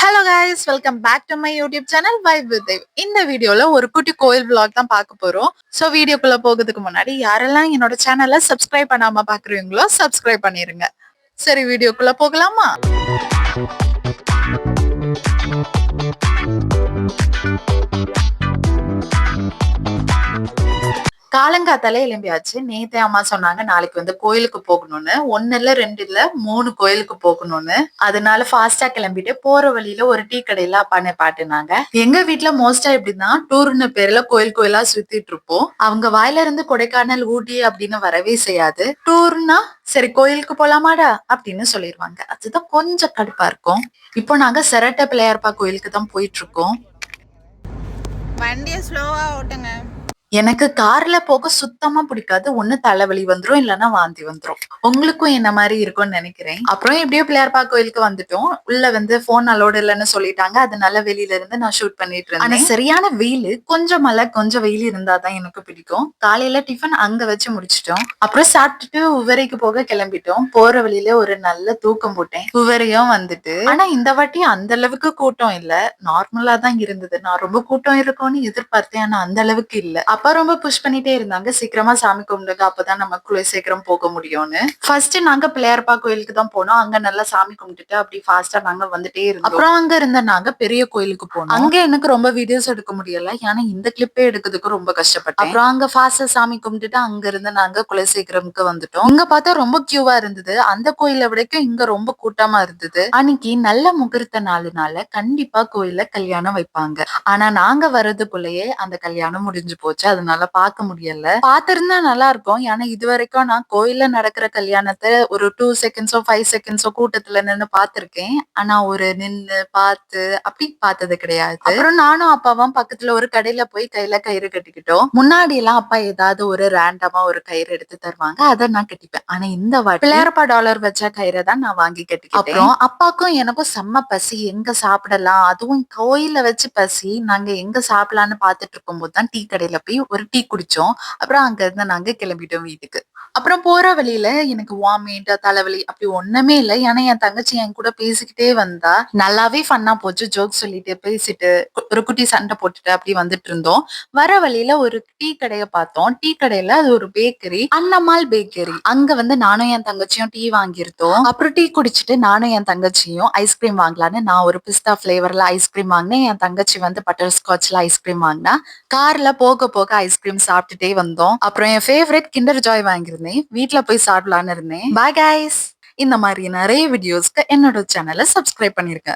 Hello guys, welcome back to my YouTube channel vibe with Dev. இந்த வீடியோல ஒரு குட்டி கோயில் vlog தான் பார்க்க போறோம். ஸோ வீடியோக்குள்ள போகிறதுக்கு முன்னாடி யாரெல்லாம் என்னோட சேனலை சப்ஸ்கிரைப் பண்ணாம பாக்குறீங்களோ சப்ஸ்கிரைப் பண்ணிருங்க. சரி, வீடியோக்குள்ள போகலாமா? காலங்காத்தாலே எழும்பியாச்சு. நேத்தே அம்மா சொன்னாங்க நாளைக்கு வந்து கோயிலுக்கு போகணும்னு. 1 இல்ல 2 இல்ல 3 கோயிலுக்கு போகணும்னு. அதனால ஃபாஸ்டா கிளம்பிட்டு போற வழியில ஒரு டீ கடையில அப்பா நிப்பாட்டினாங்க. எங்க வீட்ல மோஸ்டா எப்படின்னா டூர்னு பேர்ல கோயில் கோயிலா சுத்திட்டு இருப்போம். அவங்க வாயில இருந்து கொடைக்கானல், ஊட்டி அப்படின்னு வரவே செய்யாது. டூர்னா சரி கோயிலுக்கு போலாமாடா அப்படின்னு சொல்லிடுவாங்க. அதுதான் கொஞ்சம் கடுப்பா இருக்கும். இப்போ நாங்க செரட்ட பிள்ளையார்ப்பா கோயிலுக்கு தான் போயிட்டு இருக்கோம். வண்டியை ஸ்லோவா ஓட்டுங்க. எனக்கு கார்ல போக சுத்தமா பிடிக்காது. ஒண்ணு தலைவலி வந்துரும், இல்லைன்னா வாந்தி வந்துரும். உங்களுக்கும் என்ன மாதிரி இருக்கும்னு நினைக்கிறேன். அப்புறம் எப்படியோ பிள்ளையார்ப்பா கோயிலுக்கு வந்துட்டோம். உள்ள வந்து போன் அலோடு இல்லைன்னு சொல்லிட்டாங்க. அதனால வெளியில இருந்து நான் ஷூட் பண்ணிட்டு இருந்தேன். ஆனா சரியான வெயில், கொஞ்சம் மழை கொஞ்சம் வெயில் இருந்தாதான் எனக்கு பிடிக்கும். காலையில டிஃபன் அங்க வச்சு முடிச்சிட்டோம். அப்புறம் சாப்பிட்டுட்டு உவரைக்கு போக கிளம்பிட்டோம். போற வழியில ஒரு நல்ல தூக்கம் போட்டேன். உவரையும் வந்துட்டு, ஆனா இந்த வாட்டி அந்த அளவுக்கு கூட்டம் இல்ல, நார்மலா தான் இருந்தது. நான் ரொம்ப கூட்டம் இருக்கும்னு எதிர்பார்த்தேன், ஆனா அந்த அளவுக்கு இல்ல. அப்பா ரொம்ப புஷ் பண்ணிட்டே இருந்தாங்க, சீக்கிரமா சாமி கும்பிடுங்க, அப்பதான் நமக்குள்ள சீக்கிரம் போக முடியும்னு. ஃபர்ஸ்ட் நாங்க பிள்ளையார்ப்பா கோயிலுக்கு தான் போனோம். அங்க நல்லா சாமி கும்பிட்டுட்டு அப்படி ஃபாஸ்டா நாங்க வந்துட்டே இருந்தோம். அப்புறம் அங்க இருந்த நாங்க பெரிய கோயிலுக்கு போனோம். அங்க எனக்கு ரொம்ப வீடியோஸ் எடுக்க முடியல, ஏன்னா இந்த கிளிப்பே எடுக்கிறதுக்கு ரொம்ப கஷ்டப்பட்டேன். அப்புறம் அங்க ஃபாஸ்டா சாமி கும்பிட்டுட்டு அங்க இருந்து நாங்க குலசேகரம்க்கு வந்துட்டோம். இங்க பார்த்தா ரொம்ப கியூவா இருந்தது. அந்த கோயிலை விடக்கும் இங்க ரொம்ப கூட்டமா இருந்தது. அன்னைக்கு நல்ல முகூர்த்த நாளுனால கண்டிப்பா கோயில்ல கல்யாணம் வைப்பாங்க. ஆனா நாங்க வர்றதுக்குள்ளேயே அந்த கல்யாணம் முடிஞ்சு போச்சு. அதனால பார்க்க முடியல. பார்த்திருந்தா நல்லா இருக்கும். ஏன்னா இது வரைக்கும் நான் கோயில்ல நடக்கிற கல்யாணத்தை ஒரு 2 செகண்ட்ஸோ 5 செகண்ட்ஸோ கூட்டத்துல நின்னு பார்த்திருக்கேன். ஆனா ஒரு நின்னு பார்த்து அப்படி பார்த்தது கிடையாது. அப்புறம் நானும் அப்பாவும் பக்கத்துல ஒரு கடையில போய் கையில கயிறு கட்டிக்கிட்டோம். முன்னாடி எல்லாம் அப்பா ஏதாவது ஒரு ரேண்டமா ஒரு கயிறு எடுத்து தருவாங்க, அதை நான் கட்டிப்பேன். ஆனா இந்த வாட்டி பிள்ளையார்ப்பா டாலர் வச்ச கயிறை தான் நான் வாங்கி கட்டிக்கிட்டேன். அப்புறம் அப்பாக்கும் எனக்கும் செம்ம பசி, எங்க சாப்பிடலாம், அதுவும் கோயில்ல வச்சு பசி. நாங்க எங்க சாப்பிடலாம்னு பார்த்துட்டு இருக்கும் போதுதான் டீ கடையில போய் ஒரு டீ குடிச்சோம். அப்புறம் அங்க இருந்து நாங்க கிளம்பிட்டோம் வீட்டுக்கு. அப்புறம் போற வழியில எனக்கு வாமிட், தலைவலி அப்படி ஒண்ணுமே இல்லை. ஏன்னா என் தங்கச்சி என் கூட பேசிக்கிட்டே வந்தா. நல்லாவே ஃபன்னா போச்சு. ஜோக் சொல்லிட்டு பேசிட்டு ஒரு குட்டி சண்டை போட்டுட்டு அப்படி வந்துட்டு இருந்தோம். வர வழியில ஒரு டீ கடையை பார்த்தோம். டீ கடையில அது ஒரு பேக்கரி, அன்னம்மாள் பேக்கரி. அங்க வந்து நானும் என் தங்கச்சியும் டீ வாங்கியிருந்தோம். அப்புறம் டீ குடிச்சிட்டு நானும் என் தங்கச்சியும் ஐஸ்கிரீம் வாங்கலான்னு நான் ஒரு பிஸ்தா பிளேவர்ல ஐஸ்கிரீம் வாங்கினேன். என் தங்கச்சி வந்து பட்டர் ஸ்காட்ச்ல ஐஸ்கிரீம் வாங்கினா. கார்ல போக போக ஐஸ்கிரீம் சாப்பிட்டுட்டே வந்தோம். அப்புறம் என் ஃபேவரட் கிண்டர் ஜாய் வாங்கியிருந்தேன். வீட்டுல போய் சாப்பிடலான்னு இருந்தேன். Bye guys. இந்த மாதிரி நிறைய வீடியோஸ்க்கு என்னோட சேனலை சப்ஸ்கிரைப் பண்ணிருக்கேன்.